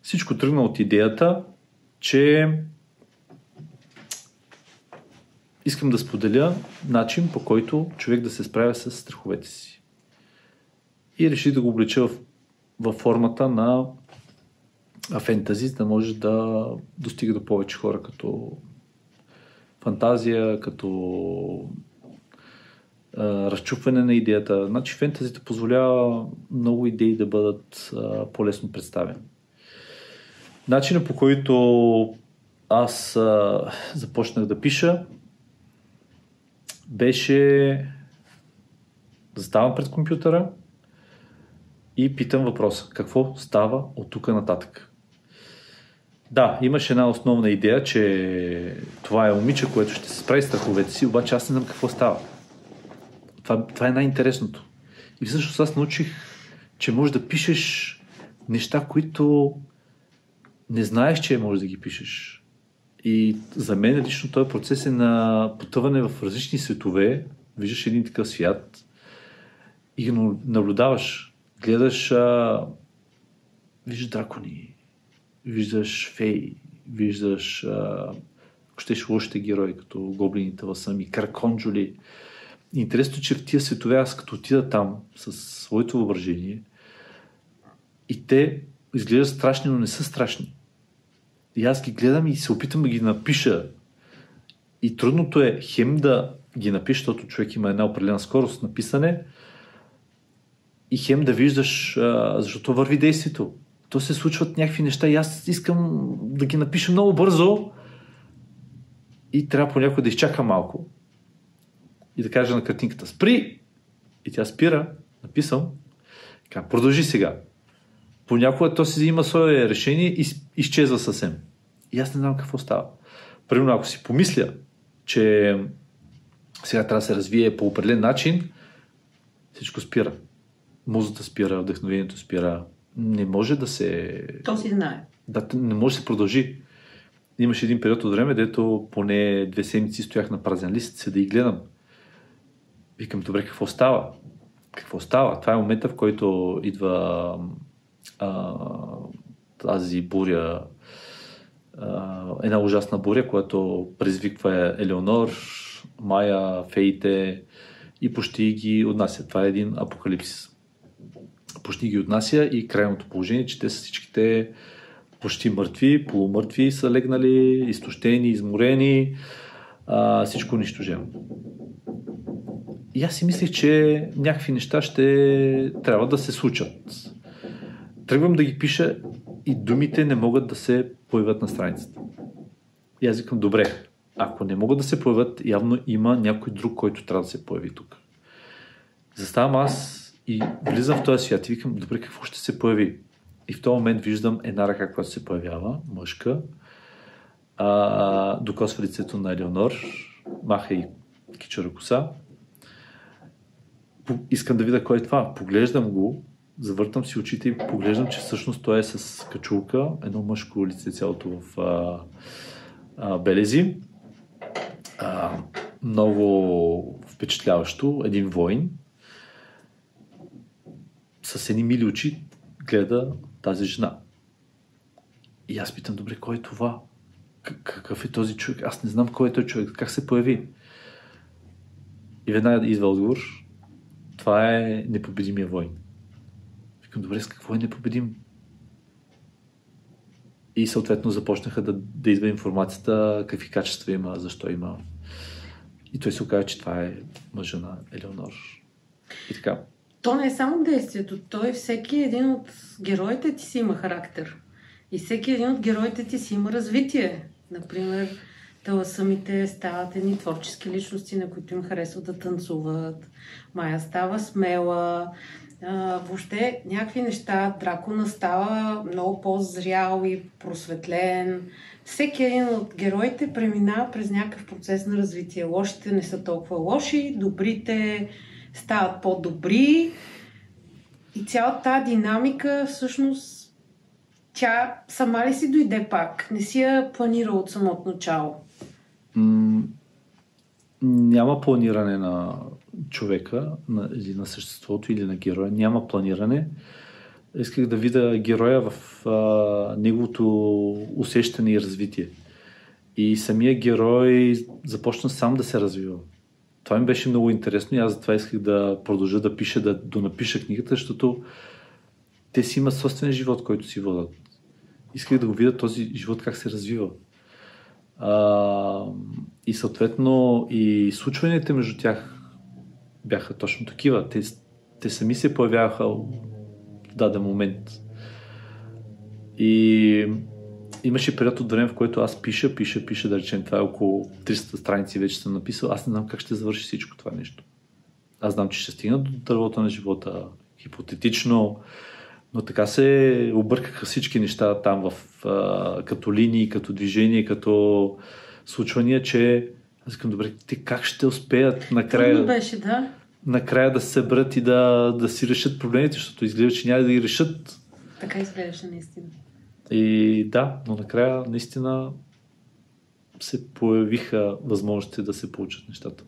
Всичко тръгна от идеята, че искам да споделя начин, по който човек да се справя с страховете си. И реших да го облеча в формата на фентази, за да може да достига до повече хора, като фантазия, като разчупване на идеята. Значи фентазията позволява много идеи да бъдат по-лесно представени. Начинът, по който аз започнах да пиша, беше да ставам пред компютъра и питам въпроса: какво става от тук нататък? Да, имаше една основна идея, че това е момиче, което ще се справи с страховете си, обаче аз не знам какво става. Това е най-интересното. И всъщност аз научих, че можеш да пишеш неща, които не знаеш, че можеш да ги пишеш. И за мен лично този процес е на потъване в различни светове. Виждаш един такъв свят и го наблюдаваш. Гледаш, виждаш дракони, виждаш феи, виждаш ако щеш лошите герои, като гоблините в сами, караконджули. Интересно, че в тия светове аз като отида там с своето въображение и те изглеждат страшни, но не са страшни. И аз ги гледам и се опитам да ги напиша. И трудното е хем да ги напиша, защото човек има една определена скорост на писане, и хем да виждаш, защото върви действието. То се случват някакви неща и аз искам да ги напиша много бързо и трябва понякога да изчакам малко и да кажа на картинката: спри! И тя спира, написам, така, продължи сега. Понякога то си има свое решение и изчезва съвсем. И аз не знам какво става. Примерно, ако си помисля, че сега трябва да се развие по определен начин, всичко спира. Музата спира, вдъхновението спира. Не може да се... То си знае. Да, не може да се продължи. Имаше един период от време, дето поне 2 седмици стоях на празен лист, се да и гледам. Викам: добре, какво става? Какво става? Това е момента, в който идва тази буря, една ужасна буря, която предизвиква Елеонор, Майя, феите и почти ги отнася. Това е един апокалипсис. Почти ги отнася и крайното положение, че те са всичките почти мъртви, полумъртви са легнали, изтощени, изморени, всичко унищожено. И аз си мислих, че някакви неща ще трябва да се случат. Тръгвам да ги пиша и думите не могат да се появят на страницата. И аз викам: добре, ако не могат да се появят, явно има някой друг, който трябва да се появи тук. Заставам аз и влизам в този свят и викам: добре, какво ще се появи? И в този момент виждам една ръка, която се появява, мъжка, докосва лицето на Елеонор, маха и кичера коса. Искам да видя кой е това. Поглеждам го, завъртам си очите и поглеждам, че всъщност той е с качулка, едно мъжко лице, цялото в белези. Много впечатляващо. Един воин с едни мили очи гледа тази жена. И аз питам: добре, кой е това? Какъв е този човек? Аз не знам кой е този човек. Как се появи? И веднага идва отговор: това е непобедимия войн. Викам: добре, с какво е непобедим? И съответно започнаха да идва информацията, какви качества има, защо има. И той се оказа, че това е мъжа на Елеонор. И така. То не е само действието, той всеки един от героите ти си има характер. И всеки един от героите ти си има развитие. Например, таласамите стават едни творчески личности, на които им харесва да танцуват. Майя става смела. Въобще някакви неща. Дракона става много по-зрял и просветлен. Всеки един от героите преминава през някакъв процес на развитие. Лошите не са толкова лоши, добрите стават по-добри. И цялата тази динамика всъщност тя сама ли си дойде пак? Не си я планирал от самото начало? Няма планиране на човека или на съществото или на героя. Няма планиране. Исках да видя героя в неговото усещане и развитие. И самия герой започна сам да се развива. Това ми беше много интересно и аз затова исках да продължа да пиша, да донапиша книгата, защото те си имат собствен живот, който си водят. Исках да го видя този живот как се развива. И съответно и случванията между тях бяха точно такива. Те сами се появяваха в даден момент. И имаше период от време, в който аз пиша, да речем, това е около 300 страници вече съм написал, аз не знам как ще завърши всичко това нещо. Аз знам, че ще стигна до дървото на живота, хипотетично, но така се объркаха всички неща там като линии, като движение, като случвания, че аз искам, добре, те как ще успеят накрая, беше, да? Накрая да се съберат и да си решат проблемите, защото изглежда, че няма да ги решат. Така изглеждаше наистина. И да, но накрая наистина се появиха възможности да се получат нещата.